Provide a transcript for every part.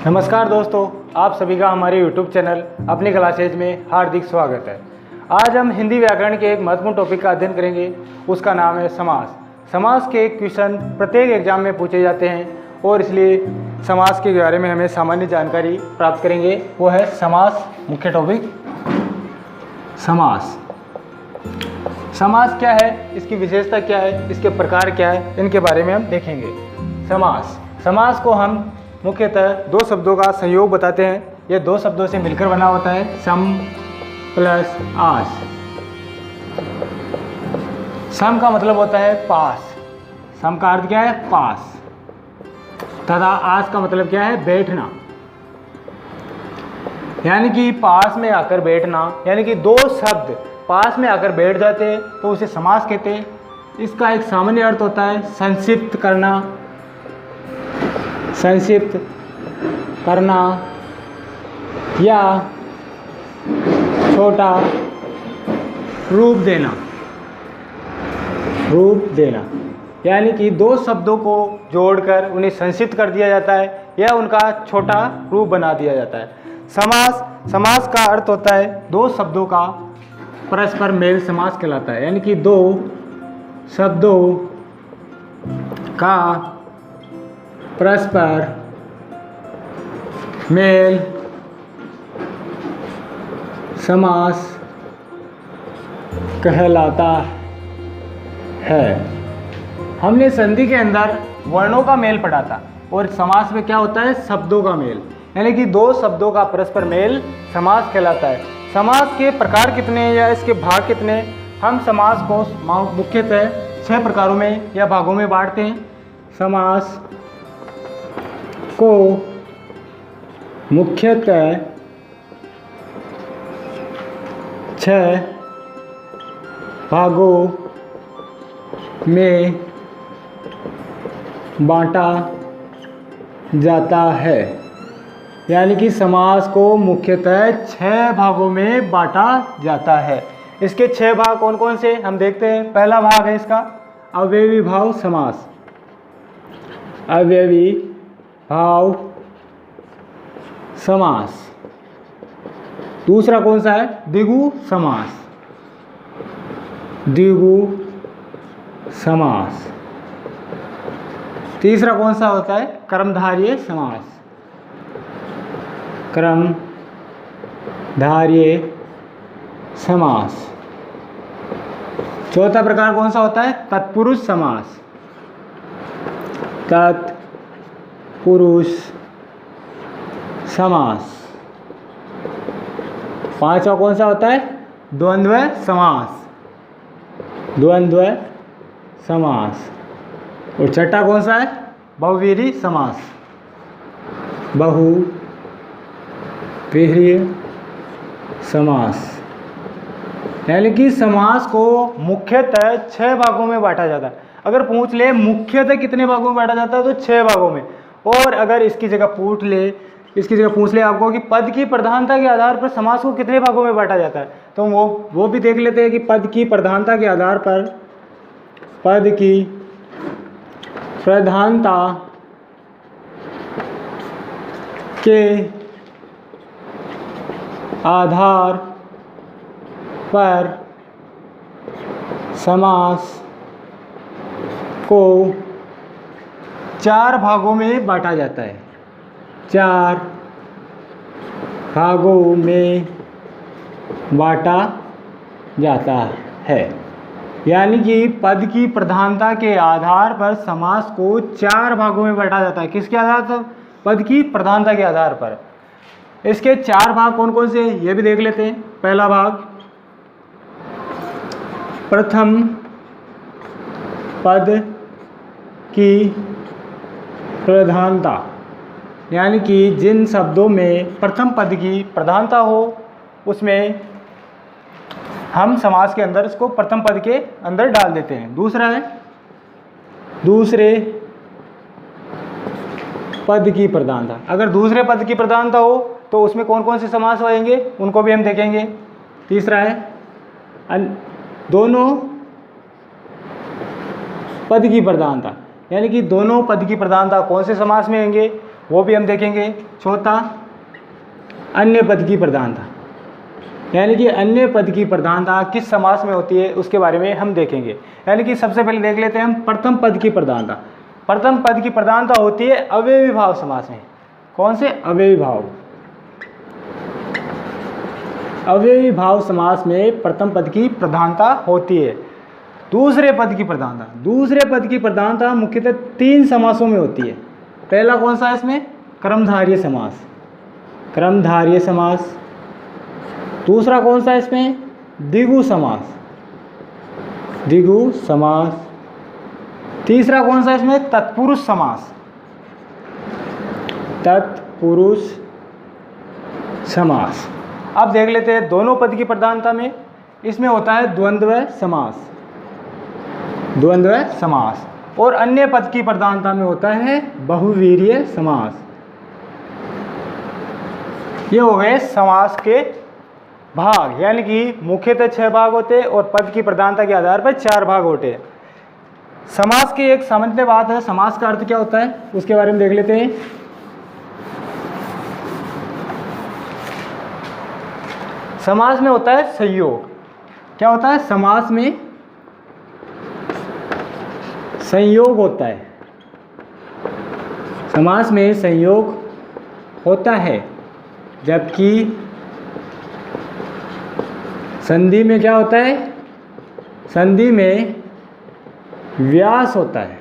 नमस्कार दोस्तों, आप सभी का हमारे YouTube चैनल अपनी क्लासेज में हार्दिक स्वागत है। आज हम हिंदी व्याकरण के एक महत्वपूर्ण टॉपिक का अध्ययन करेंगे। उसका नाम है समास। समास के क्वेश्चन प्रत्येक एग्जाम में पूछे जाते हैं और इसलिए समास के बारे में हमें सामान्य जानकारी प्राप्त करेंगे। वो है समास। मुख्य टॉपिक समास। समास क्या है, इसकी विशेषता क्या है, इसके प्रकार क्या है, इनके बारे में हम देखेंगे। समास को हम मुख्यतः दो शब्दों का संयोग बताते हैं। यह दो शब्दों से मिलकर बना होता है, सम प्लस आस। सम का मतलब होता है पास। सम का अर्थ क्या है? पास। तथा आस का मतलब क्या है? बैठना। यानी कि पास में आकर बैठना, यानी कि दो शब्द पास में आकर बैठ जाते हैं तो उसे समास कहते हैं। इसका एक सामान्य अर्थ होता है संक्षिप्त करना, संक्षिप्त करना या छोटा रूप देना। रूप देना यानी कि दो शब्दों को जोड़कर उन्हें संक्षिप्त कर दिया जाता है या उनका छोटा रूप बना दिया जाता है। समास का अर्थ होता है दो शब्दों का परस्पर मेल समास कहलाता है। यानी कि दो शब्दों का परस्पर मेल समास कहलाता है। हमने संधि के अंदर वर्णों का मेल पढ़ा था और समास में क्या होता है? शब्दों का मेल। यानी कि दो शब्दों का परस्पर मेल समास कहलाता है। समास के प्रकार कितने या इसके भाग कितने? हम समास को मुख्यतः 6 प्रकारों में या भागों में बांटते हैं। समास को मुख्यतः 6 भागों में बांटा जाता है। यानी कि समास को मुख्यतः 6 भागों में बांटा जाता है। इसके 6 भाग कौन कौन से हम देखते हैं। पहला भाग है इसका अवयवी भाव समास। अवयवी भाव समास। दूसरा कौन सा है? द्विगु समास। द्विगु समास। तीसरा कौन सा होता है? कर्मधारय समास। कर्मधारय समास। चौथा प्रकार कौन सा होता है? तत्पुरुष समास। तत्पुरुष समास। पांचवा कौन सा होता है? द्वंद्व समास। द्वंद्व समास। और छठा कौन सा है? बहुव्रीहि समास। बहुव्रीहि समास। यानी कि समास को मुख्यतः 6 भागों में बांटा जाता है। अगर पूछ ले मुख्यतः कितने भागों में बांटा जाता है तो 6 भागों में। और अगर इसकी जगह पूछ ले आपको कि पद की प्रधानता के आधार पर समास को कितने भागों में बांटा जाता है तो वो भी देख लेते हैं कि पद की प्रधानता के आधार पर, पद की प्रधानता के आधार पर समास को 4 भागों में बांटा जाता है। 4 भागों में बांटा जाता है। यानी कि पद की प्रधानता के आधार पर समास को 4 भागों में बांटा जाता है। किसके आधार पर? पद की प्रधानता के आधार पर। इसके 4 भाग कौन कौन से ये भी देख लेते हैं। पहला भाग प्रथम पद की प्रधानता। यानी कि जिन शब्दों में प्रथम पद की प्रधानता हो उसमें हम समास के अंदर इसको प्रथम पद के अंदर डाल देते हैं। दूसरा है दूसरे पद की प्रधानता। अगर दूसरे पद की प्रधानता हो तो उसमें कौन कौन से समास आएंगे उनको भी हम देखेंगे। तीसरा है दोनों पद की प्रधानता। यानी कि दोनों पद की प्रधानता कौन से समास में आएंगे वो भी हम देखेंगे। चौथा, अन्य पद की प्रधानता, यानी कि अन्य पद की प्रधानता किस समास में होती है उसके बारे में हम देखेंगे। यानी कि सबसे पहले देख लेते हैं हम प्रथम पद की प्रधानता। प्रथम पद की प्रधानता होती है अव्ययी भाव समास में। कौन से? अव्ययी भाव। अव्ययी भाव समास में प्रथम पद की प्रधानता होती है। दूसरे पद की प्रधानता, दूसरे पद की प्रधानता मुख्यतः 3 समासों में होती है। पहला कौन सा है इसमें? कर्मधारय समास, कर्मधारय समास। दूसरा कौन सा है इसमें? द्विगु समास, द्विगु समास। तीसरा कौन सा है इसमें? तत्पुरुष समास, तत्पुरुष समास। अब देख लेते हैं दोनों पद की प्रधानता में, इसमें होता है द्वंद्व समास, द्वंद्व समास। और अन्य पद की प्रधानता में होता है बहुवीर्य समास। ये हो गए समास के भाग, यानी कि मुख्यतः 6 भाग होते हैं और पद की प्रधानता के आधार पर 4 भाग होते हैं। समास की एक सामान्य बात है, समास का अर्थ क्या होता है उसके बारे में देख लेते हैं। समास में होता है संयोग। क्या होता है? समास में संयोग होता है, समास में संयोग होता है। जबकि संधि में क्या होता है? संधि में व्यास होता है,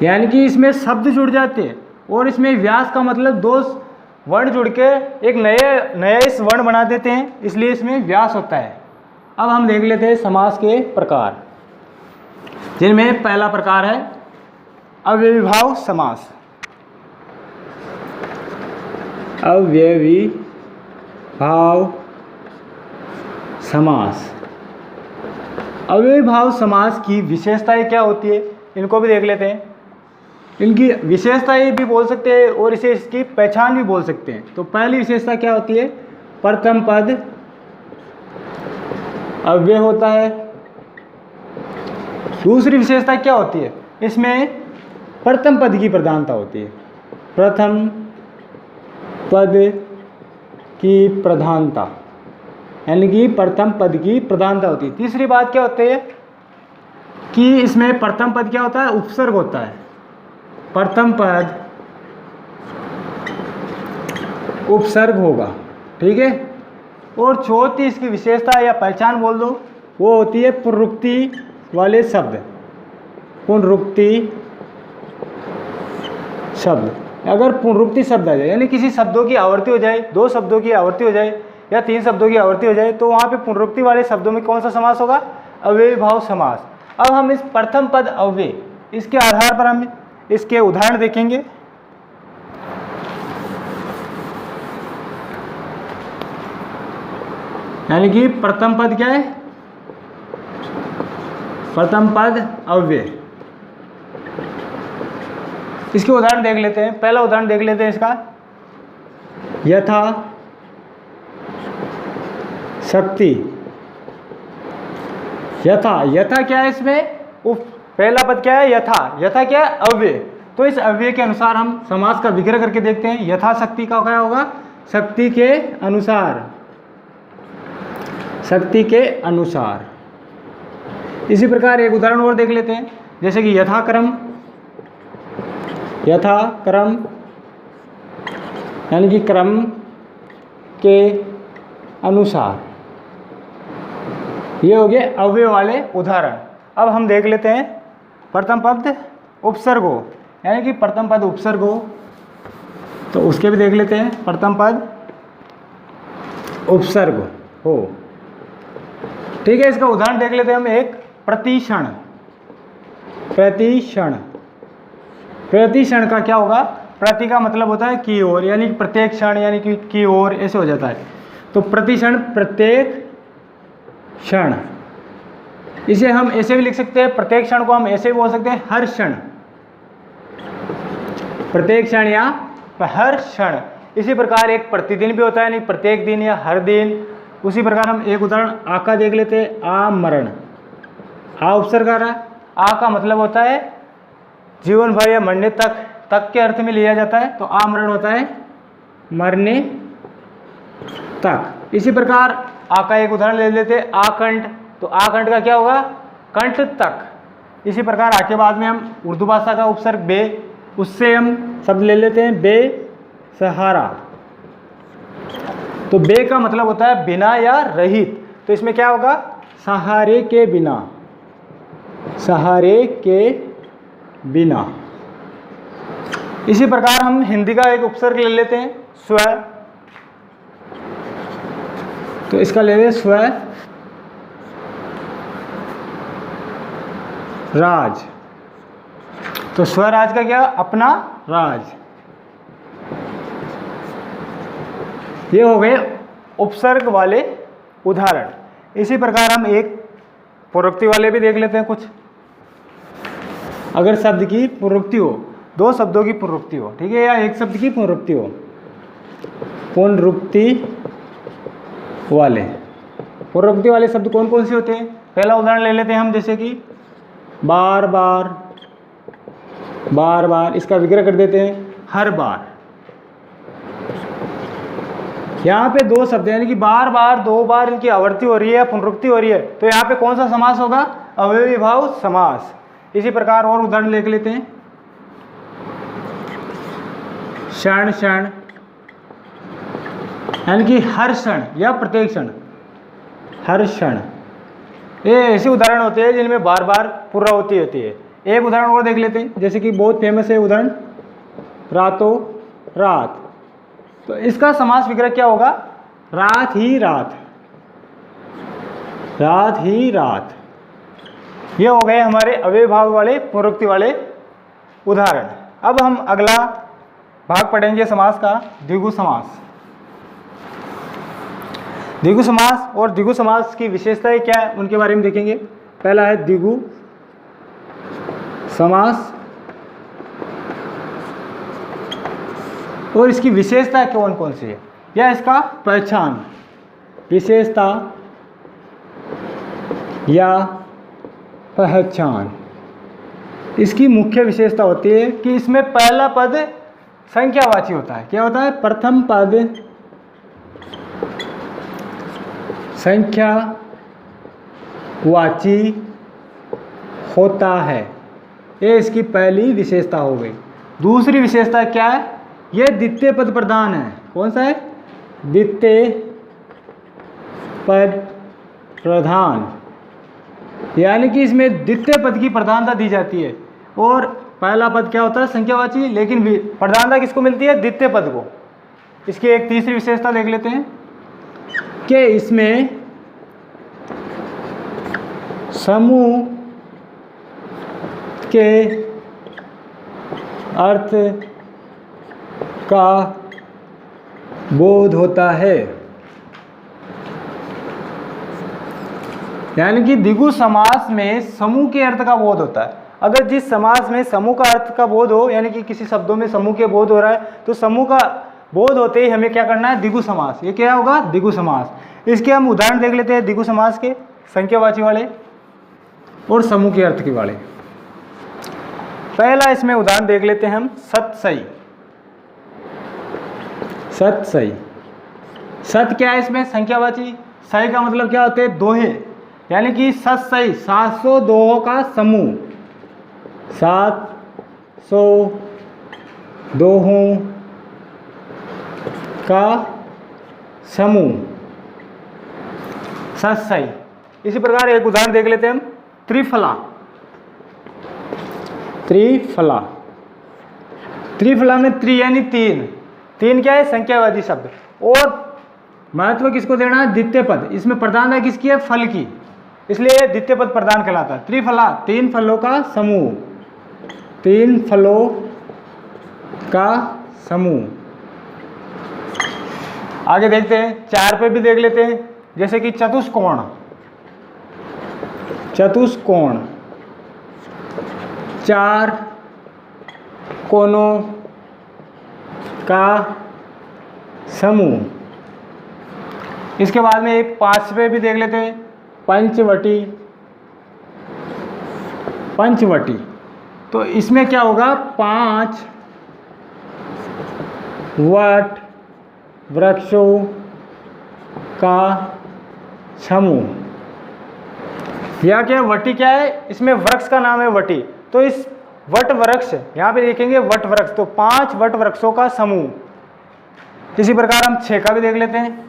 यानी कि इसमें शब्द जुड़ जाते हैं और इसमें व्यास का मतलब 2 वर्ण जुड़ के एक नया इस वर्ण बना देते हैं, इसलिए इसमें व्यास होता है। अब हम देख लेते हैं समास के प्रकार, जिनमें पहला प्रकार है अव्ययी भाव समास। अव्ययी भाव समास। अव्ययी भाव समास की विशेषताएं क्या होती है इनको भी देख लेते हैं। इनकी विशेषताएं भी बोल सकते हैं और इसे इसकी पहचान भी बोल सकते हैं। तो पहली विशेषता क्या होती है? प्रथम पद अव्यय होता है। दूसरी विशेषता क्या होती है? इसमें प्रथम पद की प्रधानता होती है, प्रथम पद की प्रधानता, यानी कि प्रथम पद की प्रधानता होती है। तीसरी बात क्या होती है कि इसमें प्रथम पद क्या होता है? उपसर्ग होता है। प्रथम पद उपसर्ग होगा, ठीक है। और चौथी इसकी विशेषता या पहचान बोल दो, वो होती है पुनरुक्ति वाले शब्द। पुनरुक्ति शब्द, अगर पुनरुक्ति शब्द आ जाए, यानी किसी शब्दों की आवर्ती हो जाए, 2 शब्दों की आवर्ती हो जाए या 3 शब्दों की आवर्ती हो जाए, तो वहाँ पे पुनरुक्ति वाले शब्दों में कौन सा समास होगा? अव्ययी भाव समास। अब हम इस प्रथम पद अव्यय, इसके आधार पर हम इसके उदाहरण देखेंगे। यानी कि प्रथम पद क्या है? प्रथम पद अव्यय। इसके उदाहरण देख लेते हैं। पहला उदाहरण देख लेते हैं इसका, यथा शक्ति। यथा, यथा क्या है इसमें? पहला पद क्या है? यथा। यथा क्या है? अव्यय। तो इस अव्यय के अनुसार हम समास का विग्रह करके देखते हैं। यथा शक्ति का क्या होगा? शक्ति के अनुसार, शक्ति के अनुसार। इसी प्रकार एक उदाहरण और देख लेते हैं, जैसे कि यथाक्रम। यथाक्रम यानी कि क्रम के अनुसार। ये हो गए अव्यय वाले उदाहरण। अब हम देख लेते हैं प्रथम पद उपसर्ग हो, यानी कि प्रथम पद उपसर्ग हो, तो उसके भी देख लेते हैं। प्रथम पद उपसर्ग हो, ठीक है। इसका उदाहरण देख लेते हैं हम। एक प्रतिक्षण। प्रतिक्षण, प्रतिक्षण का क्या होगा? प्रति का मतलब होता है की ओर, यानी प्रत्येक क्षण, यानी कि की ओर, ऐसे हो जाता है। तो प्रतिक्षण, प्रत्येक क्षण। इसे हम ऐसे भी लिख सकते हैं, प्रत्येक क्षण को हम ऐसे भी बोल सकते हैं हर क्षण, प्रत्येक क्षण या हर क्षण। इसी प्रकार एक प्रतिदिन भी होता है, यानी प्रत्येक दिन या हर दिन। उसी प्रकार हम एक उदाहरण आ का देख लेते हैं। आमरण। आ उपसर्ग आ रहा है। आ का मतलब होता है जीवन भर या मरने तक, तक के अर्थ में लिया जाता है, तो आमरण होता है मरने तक। इसी प्रकार आ का एक उदाहरण ले लेते हैं, आकंठ, तो आकंठ का क्या होगा, कंठ तक। इसी प्रकार आ के बाद में हम उर्दू भाषा का उपसर्ग बे, उससे हम शब्द ले लेते हैं बेसहारा। तो बे का मतलब होता है बिना या रहित, तो इसमें क्या होगा, सहारे के बिना, सहारे के बिना। इसी प्रकार हम हिंदी का एक उपसर्ग ले लेते हैं स्व, तो इसका ले लें स्व राज। तो स्वराज का क्या, अपना राज। ये हो गए उपसर्ग वाले उदाहरण। इसी प्रकार हम एक पुनरुक्ति वाले भी देख लेते हैं कुछ। अगर शब्द की पुनरुक्ति हो, दो शब्दों की पुनरुक्ति हो, ठीक है, या एक शब्द की पुनरुक्ति हो, पुनरुक्ति वाले शब्द कौन कौन से होते हैं। पहला उदाहरण ले लेते हैं हम, जैसे कि बार बार, बार बार, इसका विग्रह कर देते हैं हर बार। यहाँ पे दो शब्द यानी कि बार बार, दो बार इनकी आवर्ती हो रही है या पुनरुक्ति हो रही है, तो यहाँ पे कौन सा समास होगा, अवयवी भाव समास। इसी प्रकार और उदाहरण देख लेते हैं, क्षण क्षण, यानी कि हर क्षण या प्रत्येक क्षण, हर क्षण। ये ऐसे उदाहरण होते हैं जिनमें बार बार पुनरावृत्ति होती है। एक उदाहरण और देख लेते हैं, जैसे कि बहुत फेमस है उदाहरण, रातों रात। तो इसका समास विग्रह क्या होगा, रात ही रात, रात ही रात। ये हो गए हमारे अव्यय भाव वाले पुनरुक्ति वाले उदाहरण। अब हम अगला भाग पढ़ेंगे समास का, द्विगु समास। द्विगु समास और द्विगु समास की विशेषताएं क्या है, उनके बारे में देखेंगे। पहला है द्विगु समास और इसकी विशेषता कौन कौन सी है, या इसका पहचान, विशेषता या पहचान। इसकी मुख्य विशेषता होती है कि इसमें पहला पद संख्यावाची होता है। क्या होता है, प्रथम पद संख्यावाची होता है। ये इसकी पहली विशेषता हो गई। दूसरी विशेषता क्या है, यह द्वितीय पद प्रधान है। कौन सा है, द्वितीय पद प्रधान, यानी कि इसमें द्वितीय पद की प्रधानता दी जाती है। और पहला पद क्या होता है, संख्यावाची, लेकिन प्रधानता किसको मिलती है, द्वितीय पद को। इसकी एक तीसरी विशेषता देख लेते हैं कि इसमें समूह के अर्थ का बोध होता है। यानी कि द्विगु समास में समूह के अर्थ का बोध होता है। अगर जिस समास में समूह का अर्थ का बोध हो, यानी कि किसी शब्दों में समूह के बोध हो रहा है, तो समूह का बोध होते ही हमें क्या करना है, द्विगु समास। ये क्या होगा, द्विगु समास। इसके हम उदाहरण देख लेते हैं द्विगु समास के, संख्यावाची वाले और समूह के अर्थ के वाले। पहला इसमें उदाहरण देख लेते हैं हम, सतसई। सतसई, सत क्या है इसमें, संख्यावाची। सई का मतलब क्या होते हैं, दोहे, यानी कि सतसई 700 दोहों का समूह, 700 दोहों का समूह, सतसई। इसी प्रकार एक उदाहरण देख लेते हैं हम, त्रिफला। त्रिफला, त्रिफला में त्रि यानी तीन, तीन क्या है, संख्यावाची शब्द। और महत्व किसको देना है, द्वितीय पद। इसमें प्रधानता किसकी है, फल की, इसलिए द्वितीय पद प्रधान कहलाता है। त्रिफला, तीन फलों का समूह, तीन फलों का समूह। आगे देखते हैं, चार पे भी देख लेते हैं, जैसे कि चतुष्कोण। चतुष्कोण, चार कोनों का समूह। इसके बाद में एक पांच पे भी देख लेते हैं, पंचवटी। पंचवटी, तो इसमें क्या होगा, 5 वट वृक्षों का समूह। या क्या वटी क्या है, इसमें वृक्ष का नाम है वटी, तो इस वट वृक्ष यहाँ पे देखेंगे वट वृक्ष, तो 5 वट वृक्षों का समूह। इसी प्रकार हम 6 का भी देख लेते हैं।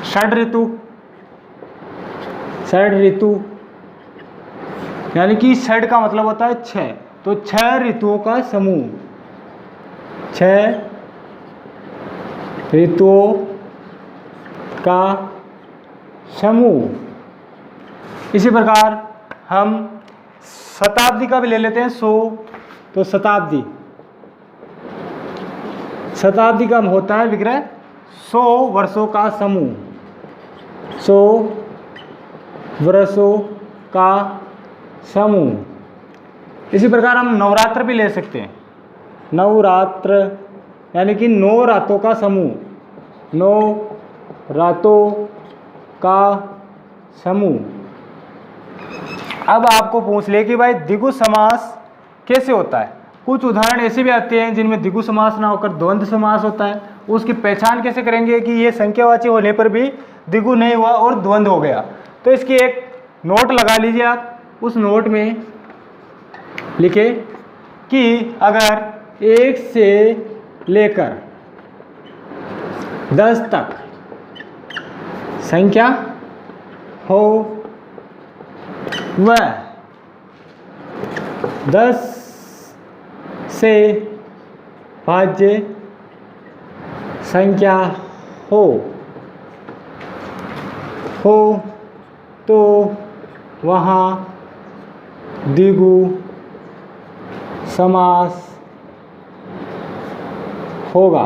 षड ऋतु, षड ऋतु यानी कि षड का मतलब होता है 6, तो 6 ऋतुओं का समूह, 6 ऋतुओं का समूह। इसी प्रकार हम शताब्दी का भी ले लेते हैं 100, तो शताब्दी, शताब्दी का होता है विग्रह 100 वर्षों का समूह, 100 वर्षों का समूह। इसी प्रकार हम नवरात्र भी ले सकते हैं, नवरात्र यानी कि 9 रातों का समूह, 9 रातों का समूह। अब आपको पूछ ले कि भाई द्विगु समास कैसे होता है। कुछ उदाहरण ऐसे भी आते हैं जिनमें द्विगु समास ना होकर द्वंद्व समास होता है। उसकी पहचान कैसे करेंगे कि ये संख्यावाची होने पर भी द्विगु नहीं हुआ और द्वंद्व हो गया। तो इसकी एक नोट लगा लीजिए आप, उस नोट में लिखे कि अगर 1 से लेकर 10 तक संख्या हो वह 10 से भाज्य संख्या हो तो वहाँ द्विगु समास होगा।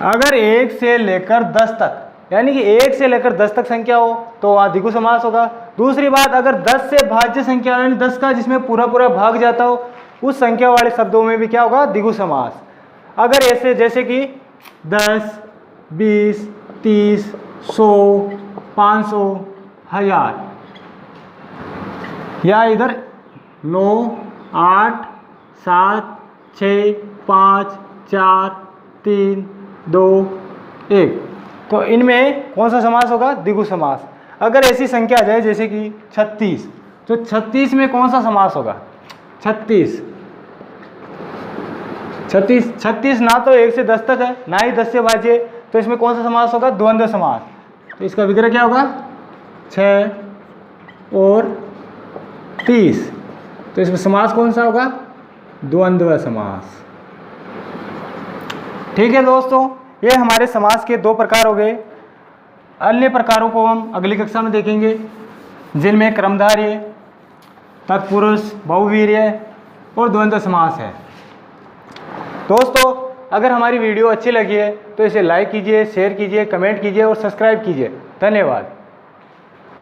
अगर 1 से लेकर 10 तक यानी कि 1 से लेकर 10 तक संख्या हो तो वहाँ द्विगु समास होगा। दूसरी बात, अगर 10 से भाज्य संख्या यानी 10 का जिसमें पूरा पूरा भाग जाता हो उस संख्या वाले शब्दों में भी क्या होगा, द्विगु समास। अगर ऐसे जैसे कि 10, 20, 30, 100, 500, 1000 या इधर 9, 8, 7, 6, 5, 4, 3, 2, 1, तो इनमें कौन सा समास होगा, द्विगु समास। अगर ऐसी संख्या आ जाए जैसे कि 36, तो 36 में कौन सा समास होगा, 36 ना तो 1 से 10 तक है ना ही 10 से भाज्य, तो इसमें कौन सा समास होगा, द्वंद्व समास। तो इसका विग्रह क्या होगा, 6 और 30, तो इसमें समास कौन सा होगा, द्वंद्व समास। ठीक है दोस्तों, ये हमारे समास के 2 प्रकार हो गए। अन्य प्रकारों को हम अगली कक्षा में देखेंगे जिनमें क्रमधार्य, तत्पुरुष, बहुवीर्य और द्वंद्व समास है। दोस्तों, अगर हमारी वीडियो अच्छी लगी है तो इसे लाइक कीजिए, शेयर कीजिए, कमेंट कीजिए और सब्सक्राइब कीजिए। धन्यवाद।